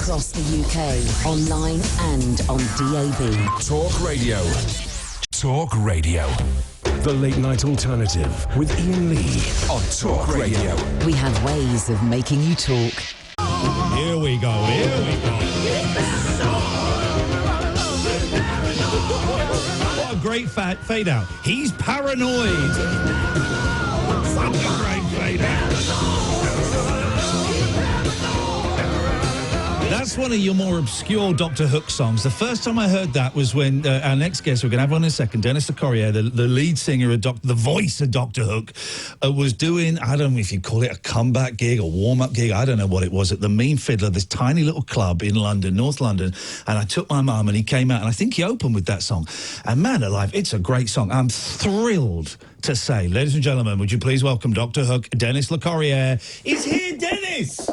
across the UK, online and on DAB. Talk Radio. Talk Radio. The Late Night Alternative with Ian Lee on Talk Radio. We have ways of making you talk. Here we go, here we go. What a great fade out. He's paranoid. Such a great fade out. That's one of your more obscure Doctor Hook songs. The first time I heard that was when our next guest, we're going to have on in a second, Dennis Locorriere, the lead singer of the voice of Doctor Hook, was doing, I don't know if you call it a comeback gig or warm-up gig, I don't know what it was, at the Mean Fiddler, this tiny little club in London, North London, and I took my mum and he came out, and I think he opened with that song. And man alive, it's a great song. I'm thrilled to say, ladies and gentlemen, would you please welcome Doctor Hook, Dennis Locorriere. He's here, Dennis!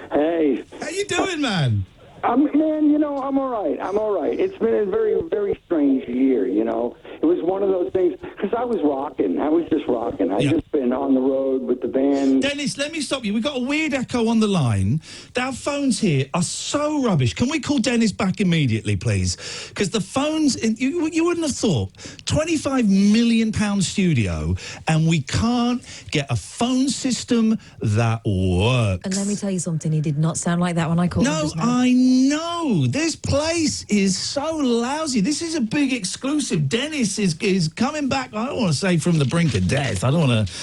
Hey. How you doing, man? Man, you know, I'm all right. I'm all right. It's been a very, very strange year, you know. It was one of those things, because I was rocking. I was just rocking. I've just been on the road with the band. Dennis, let me stop you. We've got a weird echo on the line. Our phones here are so rubbish. Can we call Dennis back immediately, please? Because the phones, you wouldn't have thought, £25 million studio, and we can't get a phone system that works. And let me tell you something, he did not sound like that when I called him just now. I know. This place is so lousy. This is a big exclusive. Dennis is coming back, I don't want to say from the brink of death. I don't want to,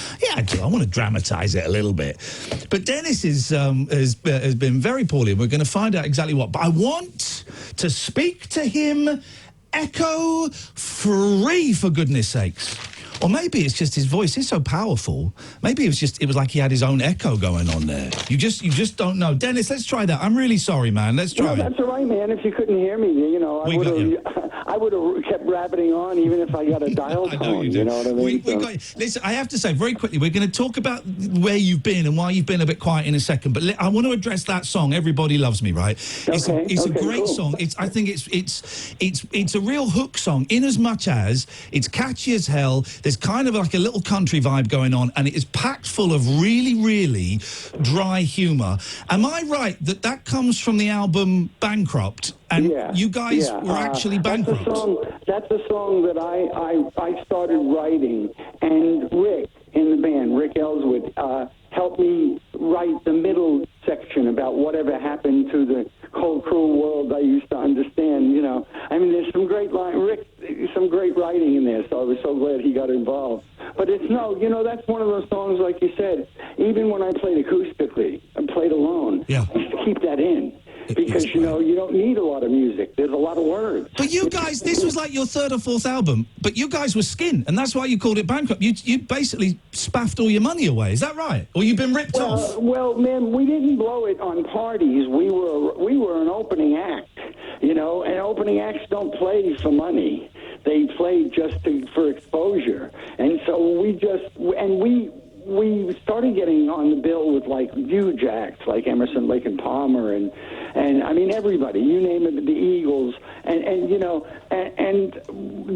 I want to dramatise it a little bit. But Dennis has been very poorly, and we're going to find out exactly what. But I want to speak to him echo-free, for goodness sakes. Or maybe it's just his voice is so powerful. Maybe it was like he had his own echo going on there. You just don't know. Dennis, let's try that. I'm really sorry, man. Let's try it. That's all right, man. If you couldn't hear me, you know, I would have kept rabbiting on even if I got a dial tone. You know what I mean? Listen, I have to say very quickly, we're going to talk about where you've been and why you've been a bit quiet in a second. But I want to address that song, "Everybody Loves Me." Right? It's a great song. I think it's a real hook song in as much as it's catchy as hell. There's kind of like a little country vibe going on, and it is packed full of really, really dry humour. Am I right that comes from the album Bankrupt? And you guys were actually bankrupt. That's a song that I started writing, and Rick in the band, Rick Ellswood, helped me write the middle section about whatever happened to the cold, cruel world I used to understand, you know. I mean, there's some great some great writing in there, so I was so glad he got involved. But that's one of those songs, like you said, even when I played acoustically and played alone, I used to keep that in. Because, you know, you don't need a lot of music. There's a lot of words. But you guys, this was like your third or fourth album, but you guys were Skin, and that's why you called it Bankrupt. You basically spaffed all your money away. Is that right? Or you've been ripped off? Well, man, we didn't blow it on parties. We were an opening act, you know, and opening acts don't play for money. They play just for exposure. And so we started getting on the bill with, like, huge acts like Emerson, Lake and Palmer and I mean everybody, you name it, the Eagles, and you know, and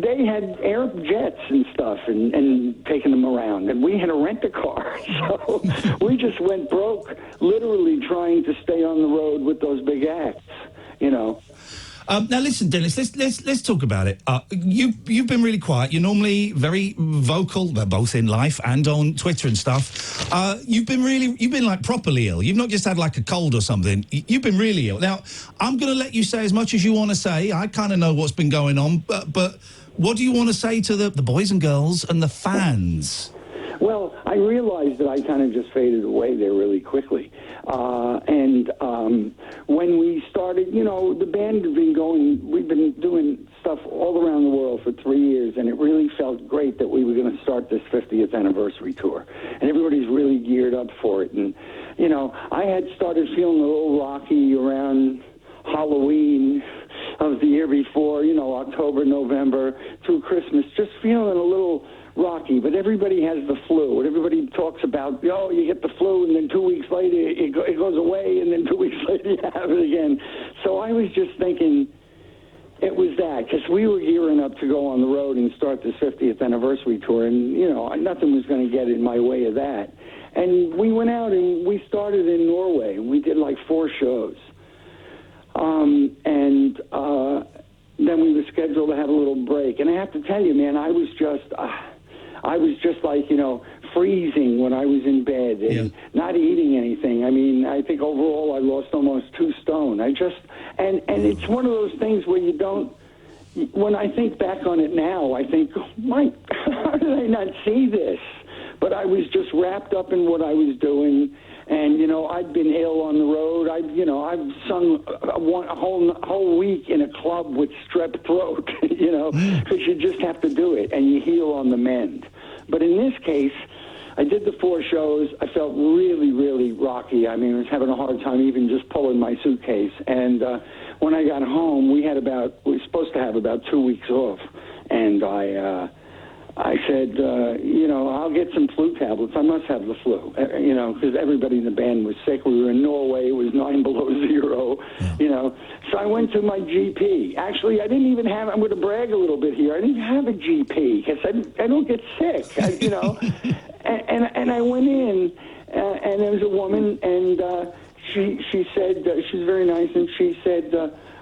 they had air jets and stuff and taking them around, and we had to rent a car, so we just went broke, literally trying to stay on the road with those big acts, you know. Now listen, Dennis, let's talk about it. You've been really quiet. You're normally very vocal, both in life and on Twitter and stuff. You've been like properly ill. You've not just had like a cold or something. You've been really ill. Now, I'm going to let you say as much as you want to say. I kind of know what's been going on, but what do you want to say to the boys and girls and the fans? Well, I realized that I kind of just faded away there really quickly. When we started, you know, the band had been going, we've been doing stuff all around the world for 3 years, and it really felt great that we were going to start this 50th anniversary tour. And everybody's really geared up for it. And, you know, I had started feeling a little rocky around Halloween of the year before, you know, October, November, through Christmas, just feeling a little rocky, but everybody has the flu, and everybody talks about, you get the flu, and then 2 weeks later it goes away, and then 2 weeks later you have it again. So I was just thinking it was that, because we were gearing up to go on the road and start this 50th anniversary tour, and, you know, nothing was going to get in my way of that. And we went out and we started in Norway, and we did like 4 shows. and then we were scheduled to have a little break. And I have to tell you, man, I was just like, freezing when I was in bed and not eating anything. I mean, I think overall I lost almost 2 stone. And it's one of those things where you don't, when I think back on it now, I think, how did I not see this? But I was just wrapped up in what I was doing. And, I'd been ill on the road. I've sung a whole week in a club with strep throat, because you just have to do it, and you heal on the mend. But in this case, I did the 4 shows. I felt really, really rocky. I mean, I was having a hard time even just pulling my suitcase. And when I got home, we were supposed to have about 2 weeks off. And I said, I'll get some flu tablets. I must have the flu, because everybody in the band was sick. We were in Norway. It was 9 below zero, So I went to my GP. Actually, I didn't even have, I'm going to brag a little bit here. I didn't have a GP because I don't get sick, and I went in, and there was a woman, and she said, she's very nice, and she said,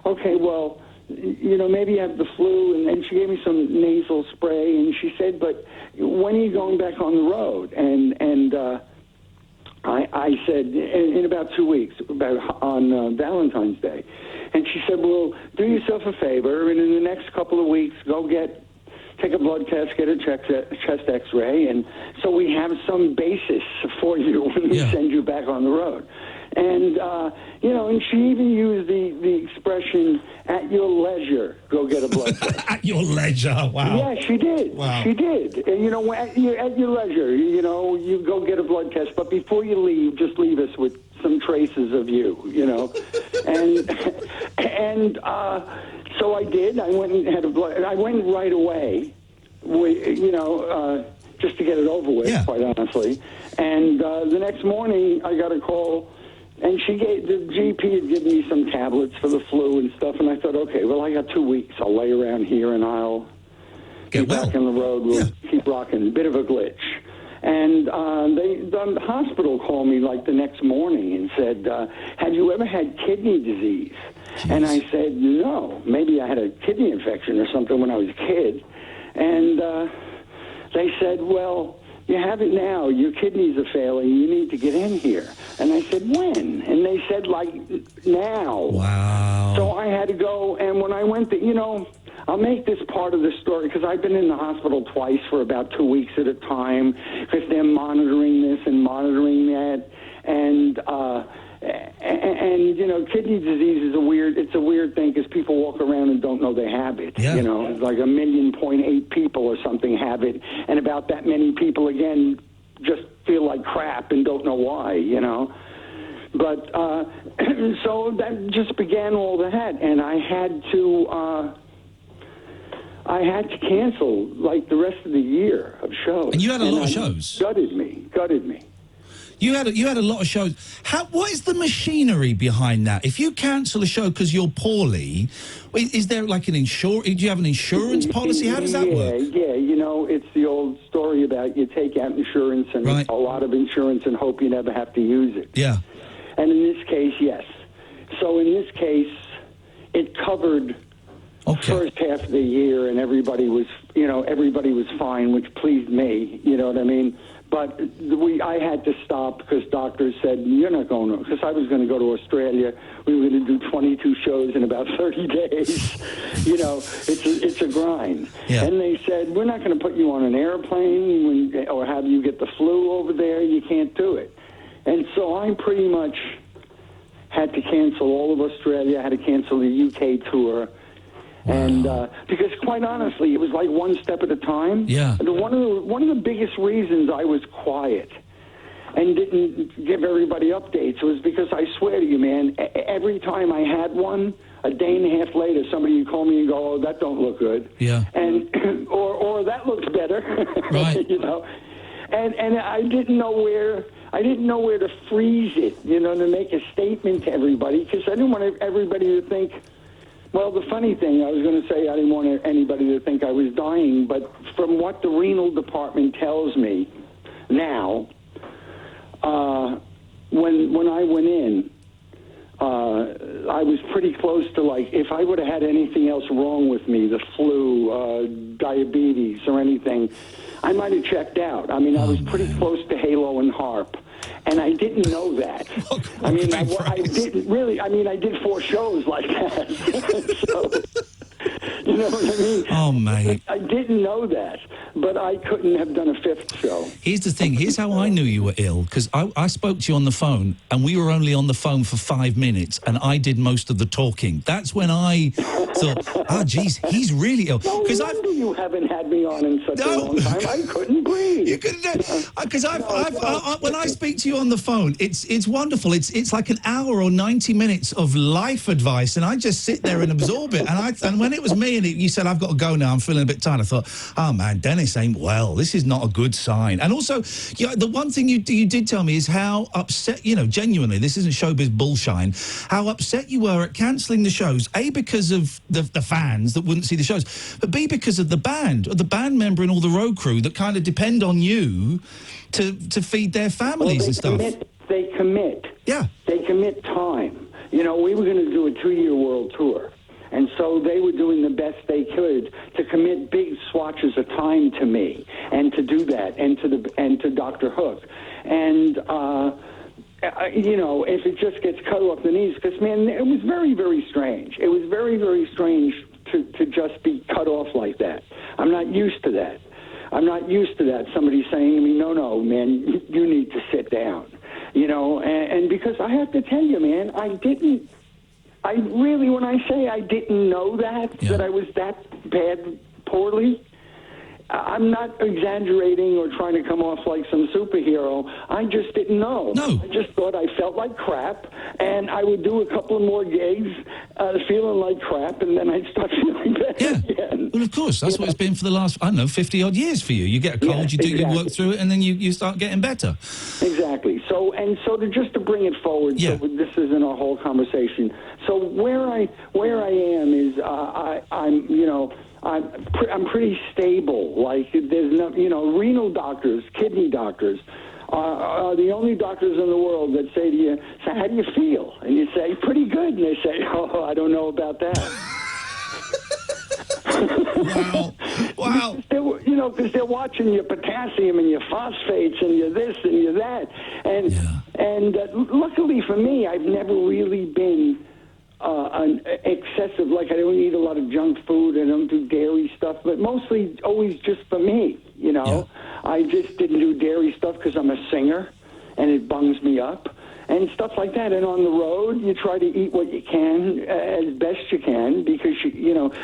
okay, well, maybe you have the flu, and she gave me some nasal spray, and she said, but when are you going back on the road? And I said, in about 2 weeks, on Valentine's Day. And she said, well, do yourself a favor, and in the next couple of weeks, take a blood test, get a chest x-ray, and so we have some basis for you when we send you back on the road. And, and she even used the expression, at your leisure, go get a blood test. At your leisure, wow. Yeah, she did. Wow. She did. And, at your leisure, you go get a blood test. But before you leave, just leave us with some traces of you, And so I did. I went and had a blood. I went right away, just to get it over with, quite honestly. And the next morning, I got a call. And the GP had given me some tablets for the flu and stuff, and I thought, okay, well, I got 2 weeks. I'll lay around here, and I'll get back on the road. We'll keep rocking. Bit of a glitch. And the hospital called me, like, the next morning and said, have you ever had kidney disease? Jeez. And I said, no. Maybe I had a kidney infection or something when I was a kid. And they said, well, you have it now. Your kidneys are failing. You need to get in here. And I said, when? And they said, like, now. Wow. So I had to go, and when I went to, I'll make this part of the story, because I've been in the hospital twice for about 2 weeks at a time, because they're monitoring this and monitoring that. And kidney disease is a weird thing, because people walk around and don't know they have it. Yeah. It's like 1.8 people or something have it, and about that many people, again, just feel like crap and don't know why, But so that just began all that, and I had to cancel, like, the rest of the year of shows. And you had a lot of shows. Gutted me. You had a lot of shows. What is the machinery behind that? If you cancel a show because you're poorly, is there like an insurance? Do you have an insurance policy? How does that work? Yeah. It's the old story about you take out insurance and a lot of insurance and hope you never have to use it. Yeah. And in this case, yes. So in this case, it covered the first half of the year, and everybody was fine, which pleased me. You know what I mean? But I had to stop because doctors said, you're not going to, because I was going to go to Australia. We were going to do 22 shows in about 30 days. It's a grind. Yeah. And they said, we're not going to put you on an airplane or have you get the flu over there. You can't do it. And so I pretty much had to cancel all of Australia. I had to cancel the UK tour. And because, quite honestly, it was like one step at a time. Yeah. And one of the biggest reasons I was quiet and didn't give everybody updates was because I swear to you, man, every time I had one, a day and a half later, somebody would call me and go, "Oh, that don't look good." Yeah. And or that looks better. Right. And I didn't know where. I didn't know where to freeze it, to make a statement to everybody, because I didn't want everybody to think. Well, the funny thing, I was going to say I didn't want anybody to think I was dying, but from what the renal department tells me now, when I went in, I was pretty close to, like, if I would have had anything else wrong with me, the flu, diabetes, or anything, I might have checked out. I mean, I was pretty close to Halo and Harp, and I didn't know that. I mean, I didn't really. I mean, I did 4 shows like that. So, you know what I mean? Oh, mate. I didn't know that, but I couldn't have done a 5th show. Here's the thing. Here's how I knew you were ill, because I spoke to you on the phone, and we were only on the phone for 5 minutes, and I did most of the talking. That's when I thought, geez, he's really ill. No wonder you haven't had me on in such a long time. I couldn't breathe. You couldn't, because when I speak to you on the phone, it's wonderful. It's like an hour or 90 minutes of life advice, and I just sit there and absorb it. And when it was me and you said, I've got to go now, I'm feeling a bit tired, I thought, oh man, Dennis ain't well. This is not a good sign. And also, the one thing you did tell me is how upset, genuinely, this isn't showbiz bullshine, how upset you were at cancelling the shows, A, because of the fans that wouldn't see the shows, but B, because of the band, or the band member and all the road crew that kind of depend on you to feed their families and stuff. They commit. Yeah. They commit time. We were going to do a 2-year world tour. And so they were doing the best they could to commit big swatches of time to me and to do that and to Dr. Hook. And, if it just gets cut off the knees, because, man, it was very, very strange. It was very, very strange to just be cut off like that. I'm not used to that. Somebody saying to me, no, man, you need to sit down. And because I have to tell you, man, I really, when I say I didn't know that I was that bad, poorly, I'm not exaggerating or trying to come off like some superhero. I just didn't know. No. I just thought I felt like crap, and I would do a couple of more gigs feeling like crap, and then I'd start feeling better again. Well, of course, that's what it's been for the last, 50-odd years for you. You get a cold, you work through it, and then you start getting better. Exactly. So to bring it forward, so this isn't a whole conversation. So where I am is I'm pretty stable. Like, there's no, renal doctors, kidney doctors are the only doctors in the world that say to you, so how do you feel? And you say, pretty good. And they say, oh, I don't know about that. Wow. Because they're watching your potassium and your phosphates and your this and your that. And luckily for me, I've never really been an excessive, like I don't eat a lot of junk food, I don't do dairy stuff, but mostly always just for me, I just didn't do dairy stuff because I'm a singer and it bungs me up and stuff like that. And on the road, you try to eat what you can as best you can because,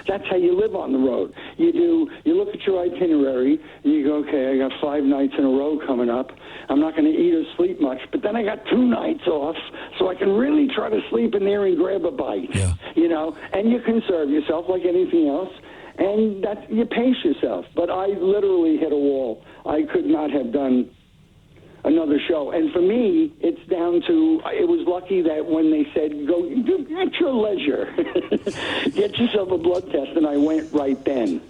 that's how you live on the road. You look at your itinerary and you go, okay, I got 5 nights in a row coming up. I'm not going to eat or sleep much, but then I got 2 nights off, so I can really try to sleep in there and grab a bite, and you conserve yourself like anything else, and you pace yourself. But I literally hit a wall. I could not have done another show. And for me, it's down to, it was lucky that when they said, go at your leisure, get yourself a blood test, and I went right then.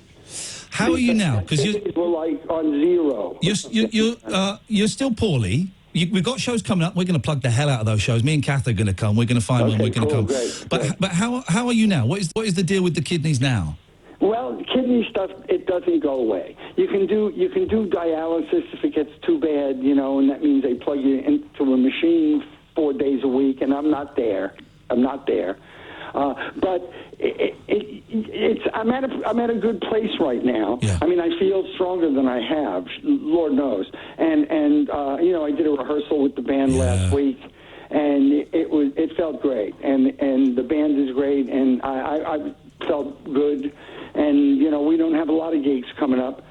How are you now? Because you were like on zero. You're still poorly. We've got shows coming up. We're going to plug the hell out of those shows. Me and Kath are going to come. We're going to find one. We're going to come. Great, but how are you now? What is the deal with the kidneys now? Well, kidney stuff, it doesn't go away. You can do dialysis if it gets too bad, and that means they plug you into a machine 4 days a week, and I'm not there. But I'm at a good place right now. Yeah. I mean, I feel stronger than I have, Lord knows. And I did a rehearsal with the band last week, and it felt great. And the band is great, and I felt good. And we don't have a lot of gigs coming up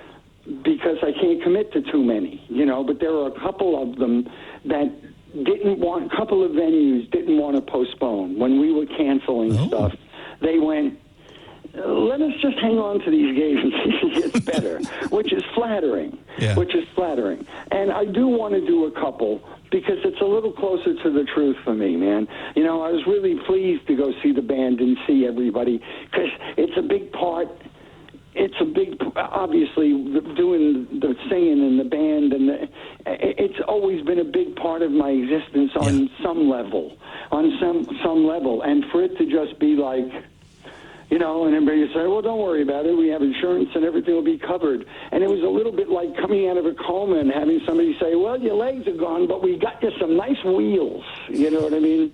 because I can't commit to too many. But there are a couple of them that a couple of venues didn't want to postpone. When we were canceling stuff, they went, let us just hang on to these gigs and see if it gets better, which is flattering. And I do want to do a couple because it's a little closer to the truth for me, man. I was really pleased to go see the band and see everybody because it's a big part it's a big, obviously, doing the singing and the band, and it's always been a big part of my existence on some level, and for it to just be like, you know, and everybody say, well, don't worry about it. We have insurance and everything will be covered. And it was a little bit like coming out of a coma and having somebody say, well, your legs are gone, but we got you some nice wheels. You know what I mean?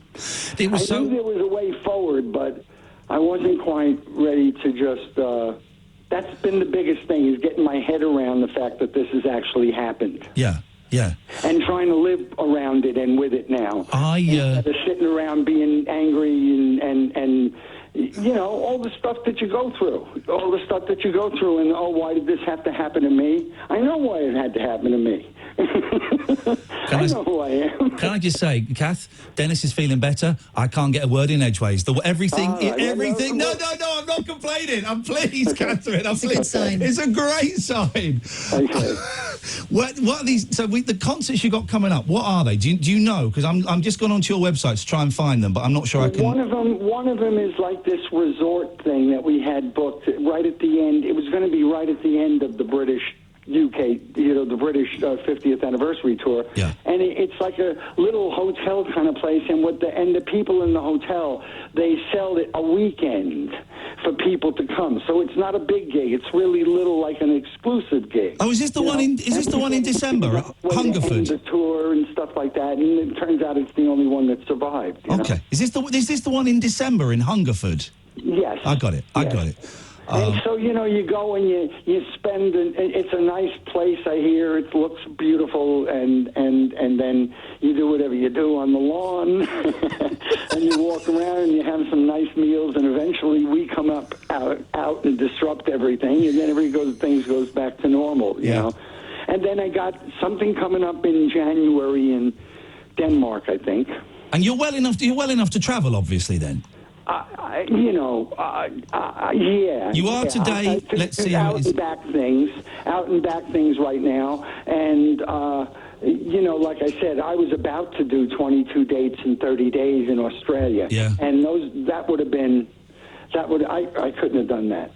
I knew there was a way forward, but I wasn't quite ready to just... that's been the biggest thing, is getting my head around the fact that this has actually happened. Yeah. Yeah. And trying to live around it and with it now. Instead of sitting around being angry and you know, all the stuff that you go through. And, oh, why did this have to happen to me? I know why it had to happen to me. I know who I am. Can I just say, Kath, Dennis is feeling better. I can't get a word in edgeways. Everything. No, I'm not complaining. I'm pleased, Catherine. I'm pleased. It's a good sign. It's a great sign. Okay. What are these? So the concerts you got coming up, what are they? Do you know? Because I'm just going onto your website to try and find them, but I'm not sure I can. One of them is like this resort thing that we had booked right at the end. It was going to be right at the end of the British UK, you know, the British 50th anniversary tour. Yeah. And it's like a little hotel kind of place, and the people in the hotel, they sell it a weekend for people to come. So it's not a big gig. It's really little, like an exclusive gig. Oh, is this the one in December at Hungerford? The tour and stuff like that, and it turns out it's the only one that survived. Okay. Know? Is this the one in December in Hungerford? Yes. I got it. And so, you know, you go and you spend, it's a nice place, I hear. It looks beautiful, and then you do whatever you do on the lawn, and you walk around and you have some nice meals, and eventually we come out and disrupt everything, and then things goes back to normal, you know. And then I got something coming up in January in Denmark, I think. And you're well enough to travel, obviously, then? Yeah. You are today. Let's see how it is. Out and back things right now, and you know, like I said, I was about to do 22 dates in 30 days in Australia. Yeah. And I couldn't have done that.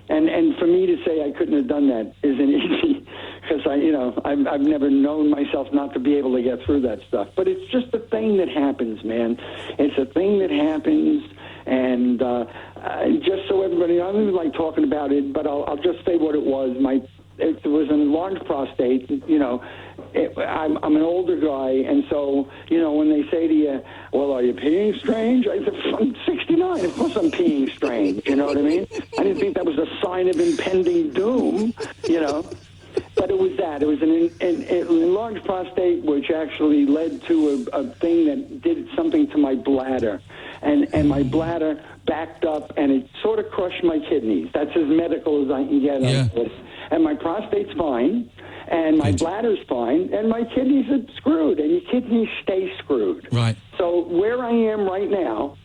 And for me to say I couldn't have done that isn't easy, because I've never known myself not to be able to get through that stuff. But it's just a thing that happens, man. It's a thing that happens, and just so everybody, I don't even like talking about it, but I'll just say what it was. It was an enlarged prostate. You know, I'm an older guy, and so, you know, when they say to you, well, are you peeing strange? I said, I'm 69. Of course I'm peeing strange. You know what I mean? I didn't think that was a sign of impending doom, you know. But it was that. It was an enlarged prostate, which actually led to a thing that did something to my bladder. And my bladder backed up, and it sort of crushed my kidneys. That's as medical as I can get on this. And my prostate's fine, and my bladder's fine, and my kidneys are screwed, and your kidneys stay screwed. Right. So where I am right now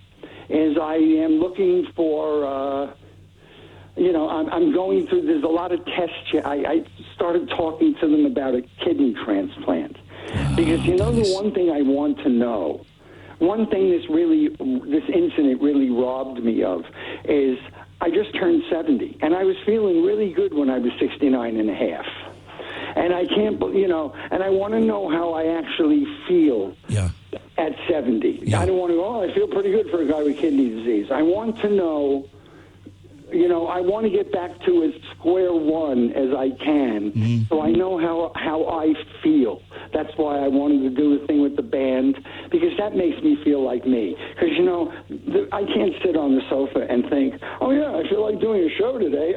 is I am looking for... you know, I'm going through, there's a lot of tests. I started talking to them about a kidney transplant. Because, you know, the one thing I want to know, one thing this incident really robbed me of is I just turned 70, and I was feeling really good when I was 69 and a half. And I can't, you know, and I want to know how I actually feel at 70. I don't want to go, I feel pretty good for a guy with kidney disease. I want to know... You know, I want to get back to as square one as I can, so I know how I feel. That's why I wanted to do a thing with the band, because that makes me feel like me. Because, you know, I can't sit on the sofa and think, oh, yeah, I feel like doing a show today.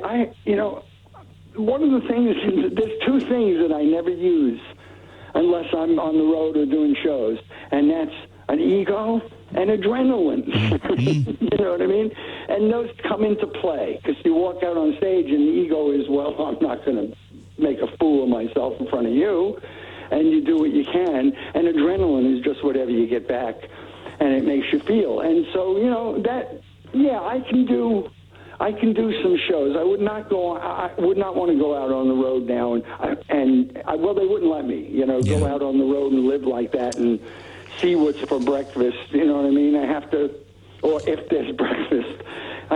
One of the things, there's two things that I never use unless I'm on the road or doing shows, and that's an ego and adrenaline. You know what I mean? And those come into play, because you walk out on stage and the ego is, well, I'm not going to make a fool of myself in front of you, and you do what you can, and adrenaline is just whatever you get back, and it makes you feel. And so, you know, I can do some shows. I would not want to go out on the road now, well, they wouldn't let me, you know, go out on the road and live like that and see what's for breakfast, you know what I mean? I have to, or if there's breakfast,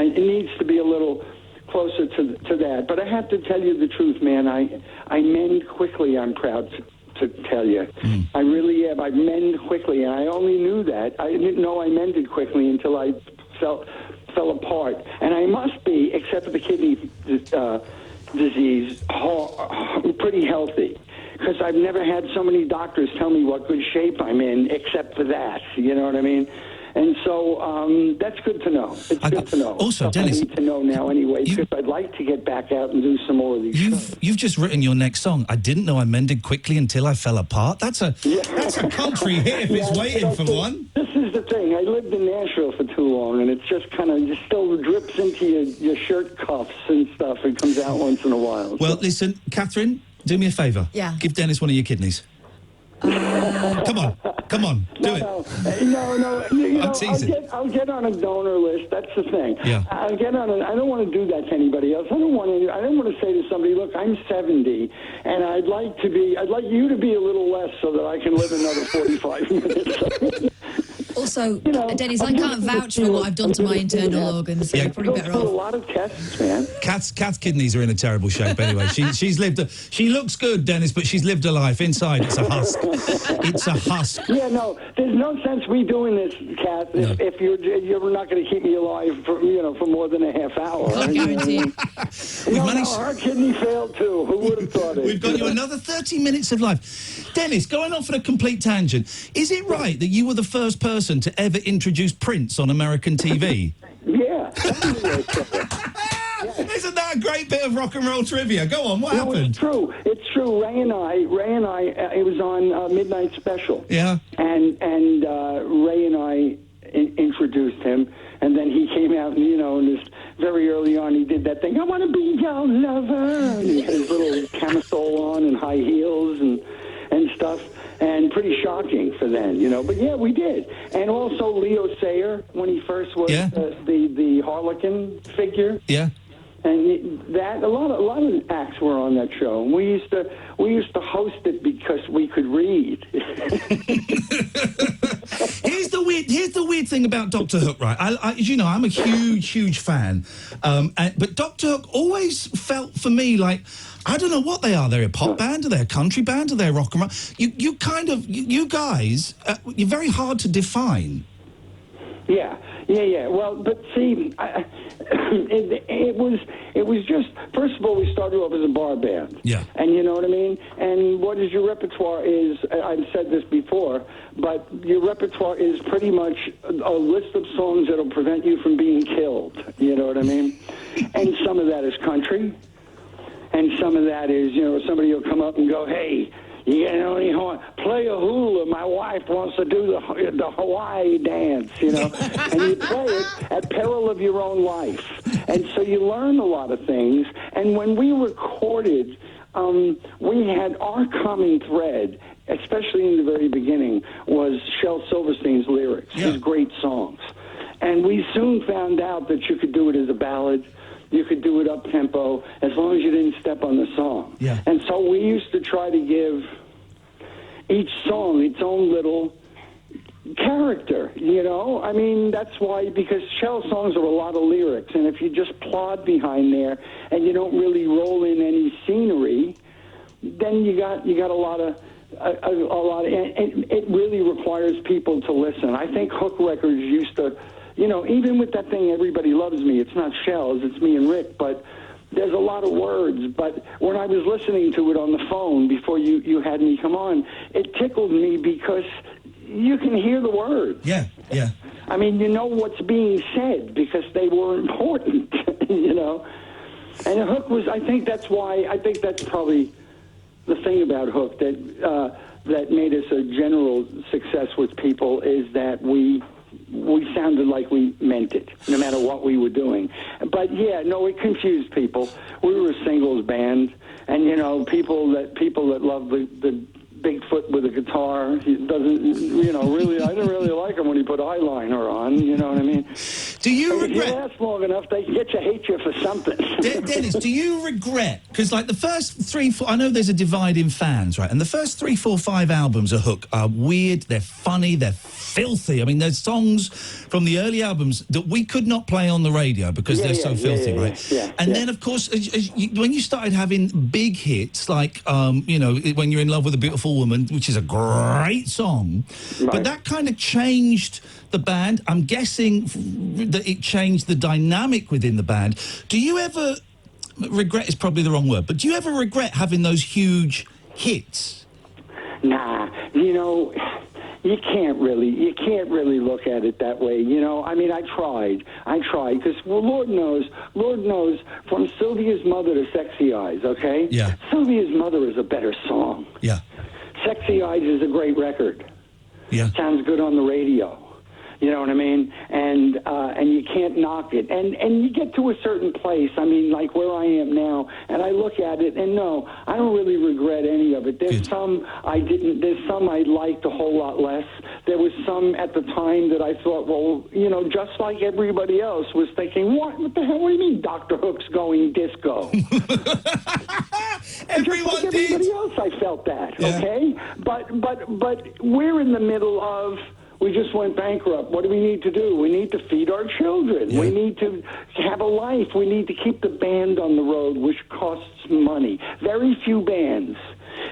it needs to be a little closer to that. But I have to tell you the truth, man. I mend quickly, I'm proud to tell you. I really am. I mend quickly, and I only knew that. I didn't know I mended quickly until I fell apart. And I must be, except for the kidney disease, pretty healthy. Because I've never had so many doctors tell me what good shape I'm in, except for that. You know what I mean? And so that's good to know. It's good to know. Also, Dennis, I need to know now anyway, because I'd like to get back out and do some more of these shows. You've just written your next song. I didn't know I mended quickly until I fell apart. That's a country hit if it's waiting for one. This is the thing. I lived in Nashville for too long, and it's just kind of just still drips into your shirt cuffs and stuff. It comes out once in a while. Well, listen, Catherine, do me a favour. Yeah. Give Dennis one of your kidneys. Come on, do it. No. I'm teasing. I'll get on a donor list. That's the thing. Yeah. I'll get on. I don't want to do that to anybody else. I don't want to say to somebody, look, I'm 70, and I'd like you to be a little less so that I can live another 45 minutes. Also, Dennis, I can't vouch for what I've done to my internal organs, so you're probably better off. off. A lot of tests, man. Kat's kidneys are in a terrible shape anyway. She's lived. She looks good, Dennis, but she's lived a life. Inside, it's a husk. It's a husk. Yeah, no. There's no sense me doing this, Kath, if you're not going to keep me alive for more than a half hour. I guarantee. Her kidney failed too. Who would have thought it? We've got you another 30 minutes of life. Dennis, going off on a complete tangent, is it right that you were the first person to ever introduce Prince on American TV? Yeah. Isn't that a great bit of rock and roll trivia? Go on, what happened? It's true. It's true. Ray and I, it was on Midnight Special. Yeah. And Ray and I introduced him, and then he came out, and this very early on, he did that thing, I want to be your lover. And he had his little camisole on and high heels and stuff. And pretty shocking for then, But yeah, we did. And also Leo Sayer, when he first was the Harlequin figure. Yeah. And that a lot of acts were on that show. And we used to host it because we could read. Here's the weird thing about Doctor Hook, right? I'm a huge fan. But Doctor Hook always felt for me like, I don't know what they are. They're a pop band, or they're a country band, or they're rock and roll. You guys, you're very hard to define. Yeah. Well, but see, it was just, first of all, we started off as a bar band. Yeah. And you know what I mean? And what is your repertoire is, I've said this before, but your repertoire is pretty much a list of songs that'll prevent you from being killed. You know what I mean? And some of that is country. And some of that is, somebody will come up and go, hey, you play a hula. My wife wants to do the Hawaii dance, And you play it at peril of your own life. And so you learn a lot of things. And when we recorded, we had our common thread, especially in the very beginning, was Shel Silverstein's lyrics, his great songs. And we soon found out that you could do it as a ballad. You could do it up-tempo as long as you didn't step on the song. Yeah. And so we used to try to give each song its own little character, I mean, that's why, because Shell songs are a lot of lyrics, and if you just plod behind there and you don't really roll in any scenery, then you got a lot of, and it really requires people to listen. I think Hook Records used to, even with that thing, Everybody Loves Me, it's not Shells, it's me and Rick, but there's a lot of words. But when I was listening to it on the phone before you had me come on, it tickled me because you can hear the words. Yeah. I mean, you know what's being said because they were important, And Hook was, I think that's probably the thing about Hook that made us a general success with people is that we sounded like we meant it, no matter what we were doing. But it confused people. We were a singles band, and people that love the Bigfoot with a guitar, he doesn't, really. I didn't really like him when he put eyeliner on. You know what I mean? Do you regret? If you last long enough, they can get you, hate you for something. Dennis, do you regret? Because the first 3, 4, I know there's a divide in fans, right? And the first 3, 4, 5 albums of Hook are weird. They're funny. They're filthy. I mean, there's songs from the early albums that we could not play on the radio because they're so filthy, right? And then, of course, when you started having big hits, like, you know, When You're in Love with a Beautiful Woman, which is a great song, but that kind of changed the band. I'm guessing that it changed the dynamic within the band. Do you ever... Regret is probably the wrong word, but do you ever regret having those huge hits? Nah, you know, you can't really look at it that way. You know, I mean, I tried, because Lord knows, from Sylvia's Mother to Sexy Eyes, okay? Yeah. Sylvia's Mother is a better song. Yeah. Sexy Eyes is a great record. Yeah. Sounds good on the radio. You know what I mean? And you can't knock it. And you get to a certain place, I mean, like where I am now, and I look at it, and no, I don't really regret any of it. There's some I liked a whole lot less. There was some at the time that I thought, well, you know, just like everybody else was thinking, what the hell, what do you mean Dr. Hook's going disco? Everyone just like did. everybody else, I felt that, okay? But we're in the middle of... We just went bankrupt. What do we need to do? We need to feed our children. We need to have a life. We need to keep the band on the road, which costs money. Very few bands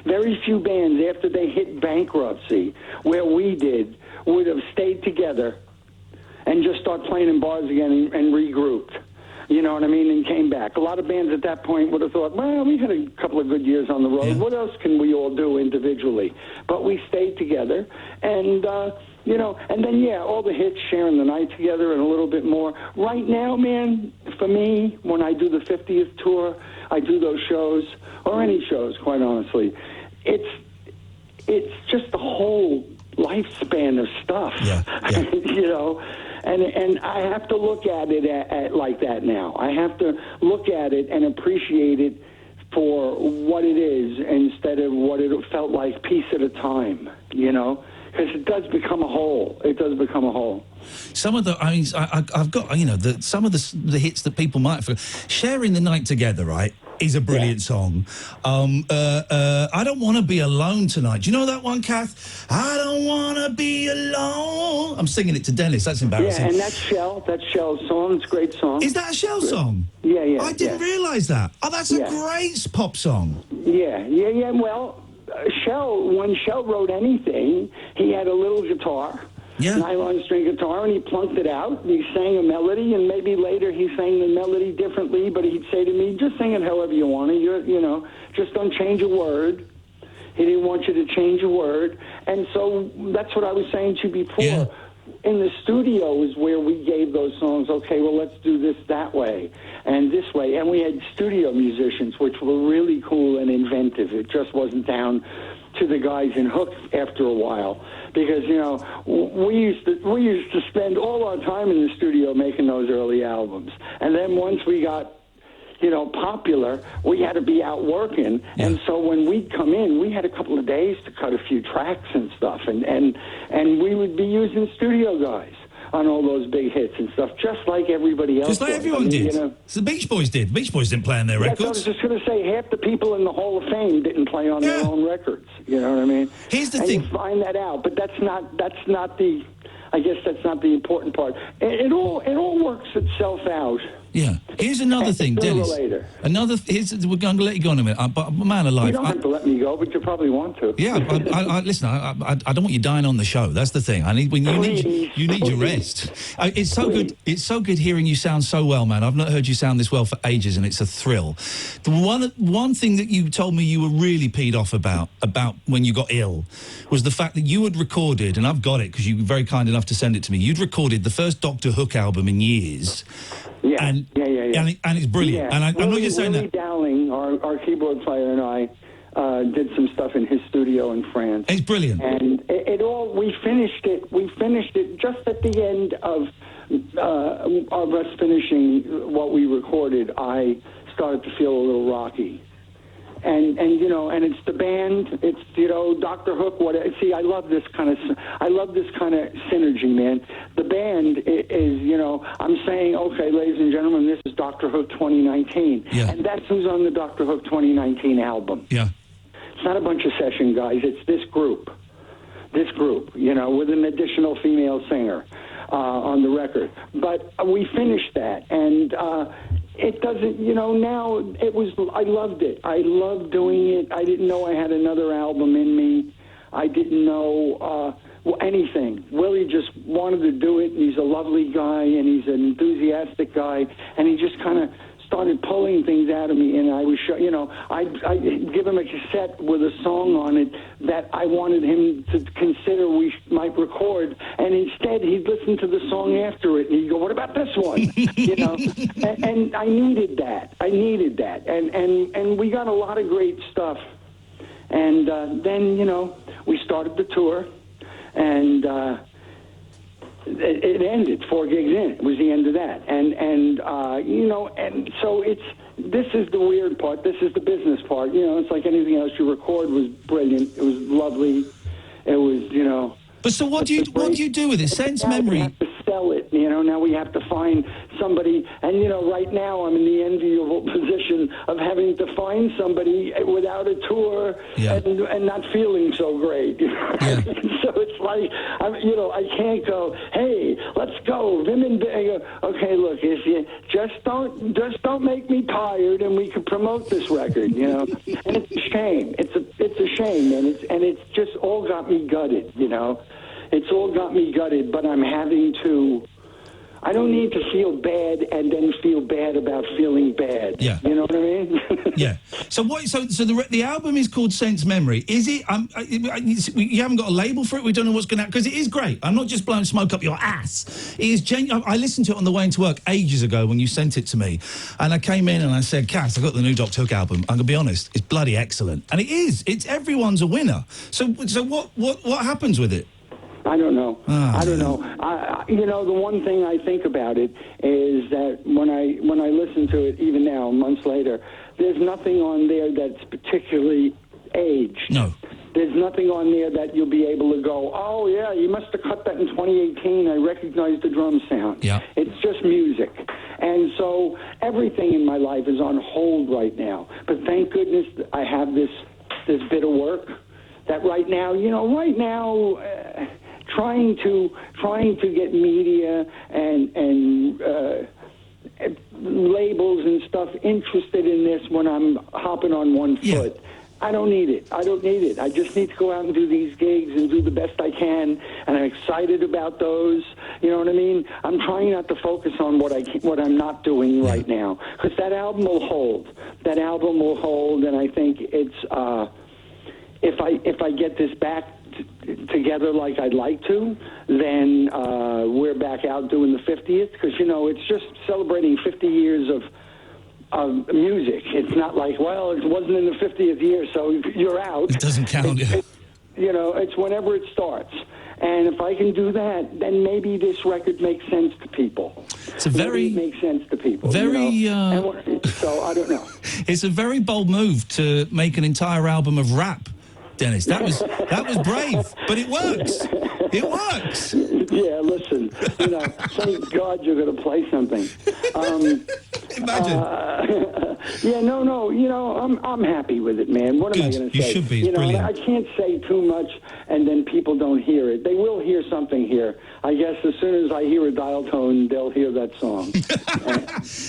after they hit bankruptcy, where we did, would have stayed together and just start playing in bars again and regrouped. You know what I mean? And came back. A lot of bands at that point would have thought, well, we had a couple of good years on the road. Yeah. What else can we all do individually? But we stayed together, and... you know, and then, all the hits, sharing the night together and a little bit more. Right now, man, for me, when I do the 50th tour, I do those shows, or any shows, quite honestly, it's just the whole lifespan of stuff, you know, and I have to look at it at like that now. I have to look at it and appreciate it for what it is instead of what it felt like piece at a time, you know? Because it does become a whole. It does become a whole. Some of the, I mean, I've got, you know, some of the hits that people might forget. Sharing the Night Together, right, is a brilliant song. I Don't Want to Be Alone Tonight. Do you know that one, Kath? I don't want to be alone. I'm singing it to Dennis. That's embarrassing. Yeah, and that's Shell. That's Shell's song. It's a great song. Is that a Shell song? Yeah. I didn't realise that. Oh, that's a great pop song. Yeah. Well... when Shell wrote anything, he had a little guitar, nylon string guitar, and he plunked it out, and he sang a melody, and maybe later he sang the melody differently, but he'd say to me, just sing it however you want to, you know, just don't change a word. He didn't want you to change a word, and so that's what I was saying to you before. Yeah. In the studio is where we gave those songs, okay, well, let's do this that way and this way. And we had studio musicians, which were really cool and inventive. It just wasn't down to the guys in Hook after a while. Because, you know, we used to spend all our time in the studio making those early albums. And then once we got, you know, popular, we had to be out working. Yeah. And so when we'd come in, we had a couple of days to cut a few tracks and stuff. And we would be using studio guys on all those big hits and stuff, just like everybody else. Just like everyone did. You know, so the Beach Boys did. The Beach Boys didn't play on their records. I was just going to say, half the people in the Hall of Fame didn't play on their own records. You know what I mean? Here's the thing. You find that out, but that's not the... I guess that's not the important part. It all works itself out. Yeah. Here's another thing, Dennis. Later. We're going to let you go in a minute. But man alive, you don't have to let me go, but you probably want to. Yeah. Listen. I don't want you dying on the show. That's the thing. You need your rest. It's so good. It's so good hearing you sound so well, man. I've not heard you sound this well for ages, and it's a thrill. The one thing that you told me you were really peed off about when you got ill was the fact that you had recorded, and I've got it because you were very kind enough to send it to me. You'd recorded the first Dr. Hook album in years. Yeah. And it's brilliant. Yeah. And I know you're saying Willie that. Dowling, our keyboard player, and I did some stuff in his studio in France. It's brilliant. And we finished it just at the end of us finishing what we recorded. I started to feel a little rocky. And you know, and it's the band, it's, you know, Dr. Hook. I love this kind of synergy, man. The band is, you know, I'm saying, okay, ladies and gentlemen, this is Dr. Hook 2019, and that's who's on the Dr. Hook 2019 album. Yeah, it's not a bunch of session guys. It's this group. this group, with an additional female singer on the record. But we finished that, and it doesn't, now it was, I loved it. I loved doing it. I didn't know I had another album in me. I didn't know anything. Willie just wanted to do it, and he's a lovely guy, and he's an enthusiastic guy, and he just kind of started pulling things out of me, and I was, I'd give him a cassette with a song on it that I wanted him to consider we might record, and instead he'd listen to the song after it, and he'd go, "What about this one?" and I needed that. And we got a lot of great stuff, and then we started the tour, and it ended 4 gigs in. It was the end of that. And so this is the weird part. This is the business part. It's like anything else you record was brilliant. It was lovely. It was, But so what do you do with it? Sense memory. We have to sell it. Now we have to find somebody. And, right now I'm in the enviable position of having to find somebody without a tour and not feeling so great. Yeah. So it's like, I can't go, "Hey, let's go. Okay, look, if you just don't make me tired, and we can promote this record, And it's a shame. It's a shame, and it's just all got me gutted, It's all got me gutted, but I'm having to. I don't need to feel bad and then feel bad about feeling bad. Yeah. You know what I mean? Yeah. So the album is called Sense Memory. Is it? You haven't got a label for it. We don't know what's going to happen, because it is great. I'm not just blowing smoke up your ass. It is I listened to it on the way into work ages ago when you sent it to me, and I came in and I said, "Cass, I got the new Dr. Hook album. I'm gonna be honest, it's bloody excellent," and it is. It's everyone's a winner. So what happens with it? I don't know. Oh, I don't know. The one thing I think about it is that when I listen to it, even now, months later, there's nothing on there that's particularly aged. No. There's nothing on there that you'll be able to go, "Oh, yeah, you must have cut that in 2018. I recognize the drum sound." Yeah. It's just music. And so everything in my life is on hold right now. But thank goodness I have this bit of work that right now, trying to get media and labels and stuff interested in this when I'm hopping on one foot. Yeah. I don't need it. I just need to go out and do these gigs and do the best I can, and I'm excited about those. You know what I mean? I'm trying not to focus on what I'm not doing right now, because that album will hold. And I think it's if I get this back together like I'd like to, then we're back out doing the 50th, because it's just celebrating 50 years of music. It's not like, well, it wasn't in the 50th year, so you're out. It doesn't count. It's whenever it starts. And if I can do that, then maybe this record makes sense to people. Maybe it makes sense to people. So I don't know. It's a very bold move to make an entire album of rap, Dennis. That was brave, but it works. It works. Yeah, listen. Thank God you're going to play something. Imagine. I'm happy with it, man. What am I going to say? You should be. It's brilliant. I can't say too much, and then people don't hear it. They will hear something here. I guess as soon as I hear a dial tone, they'll hear that song.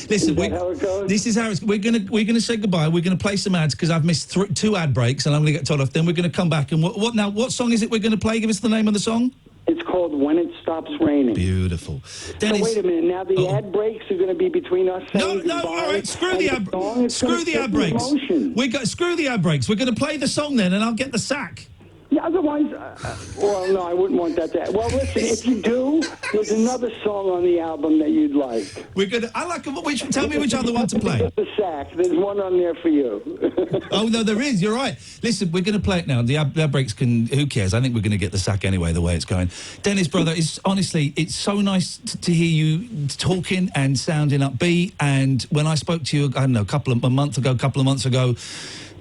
Listen, how it goes? This is how we're gonna say goodbye. We're gonna play some ads, because I've missed 2 ad breaks, and I'm gonna get told off. Then we're gonna come back, and what song is it we're gonna play? Give us the name of the song. It's called When It Stops Raining. Beautiful. Dennis, so wait a minute. Now the ad breaks are going to be between us saying No, all right. Screw the ad breaks. Screw the ad breaks. We're going to play the song then, and I'll get the sack. Yeah, otherwise, well, no, I wouldn't want that to happen. Well, listen, if you do, there's another song on the album that you'd like. Tell me which other one to play. The sack. There's one on there for you. Oh, no, there is. You're right. Listen, we're going to play it now. The ad breaks who cares? I think we're going to get the sack anyway, the way it's going. Dennis, brother, it's so nice to hear you talking and sounding upbeat. And when I spoke to you, I don't know, a couple of months ago,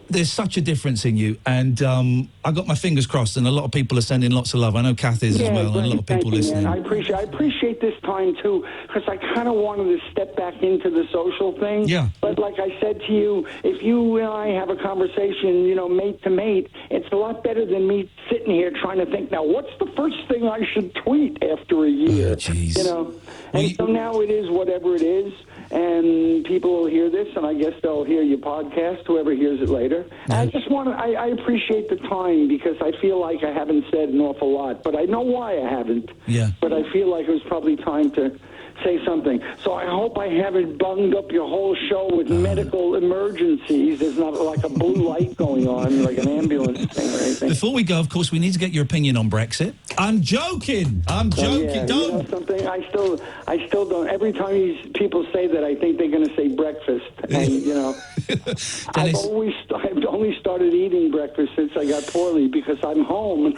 There's such a difference in you, and I got my fingers crossed, and a lot of people are sending lots of love. I know Kath is as well, and a lot of people listening. Man. I appreciate this time too, because I kind of wanted to step back into the social thing. Yeah. But like I said to you, if you and I have a conversation, mate to mate, it's a lot better than me sitting here trying to think, now, what's the first thing I should tweet after a year? Oh, jeez. So now it is whatever it is. And people will hear this, and I guess they'll hear your podcast, whoever hears it later. Yeah. I just I appreciate the time, because I feel like I haven't said an awful lot, but I know why I haven't. Yeah. But I feel like it was probably time to say something. So I hope I haven't bunged up your whole show with medical emergencies. There's not like a blue light going on, like an ambulance thing or anything. Before we go, of course, we need to get your opinion on Brexit. I'm joking. Yeah, Don't. Something I still don't. Every time people say that, I think they're going to say breakfast, and I've only started eating breakfast since I got poorly, because I'm home.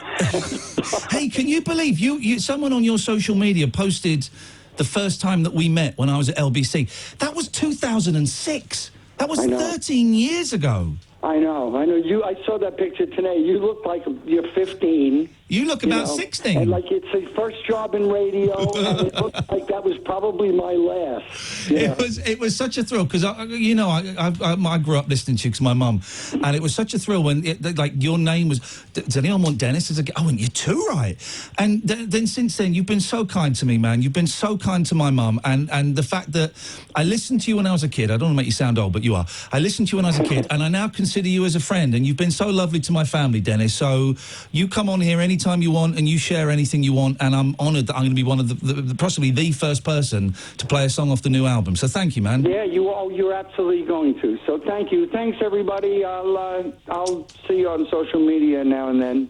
Hey, can you believe you? Someone on your social media posted the first time that we met when I was at LBC. That was 2006. That was 13 years ago. I know. I saw that picture today. You look like you're 15. You look about 16. And like it's a first job in radio, and it looked like that was probably my last. Yeah. It was such a thrill, because I grew up listening to you because my mum, and it was such a thrill when your name was. Does anyone want Dennis? And you're too right. And then since then, you've been so kind to me, man. You've been so kind to my mum, and the fact that I listened to you when I was a kid. I don't want to make you sound old, but you are. I listened to you when I was a kid, and I now consider you as a friend. And you've been so lovely to my family, Dennis. So you come on here anytime you want, and you share anything you want, and I'm honoured that I'm going to be one of the possibly the first person to play a song off the new album. So thank you, man. Yeah, you're absolutely going to. So thank you. Thanks, everybody. I'll see you on social media now and then.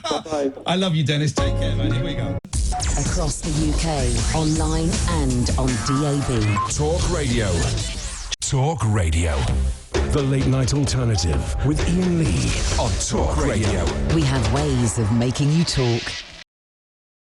Bye. I love you, Dennis. Take care, man. Here we go. Across the UK, online and on DAB. Talk Radio. Talk Radio. The Late Night Alternative with Ian Lee on Talk Radio. We have ways of making you talk.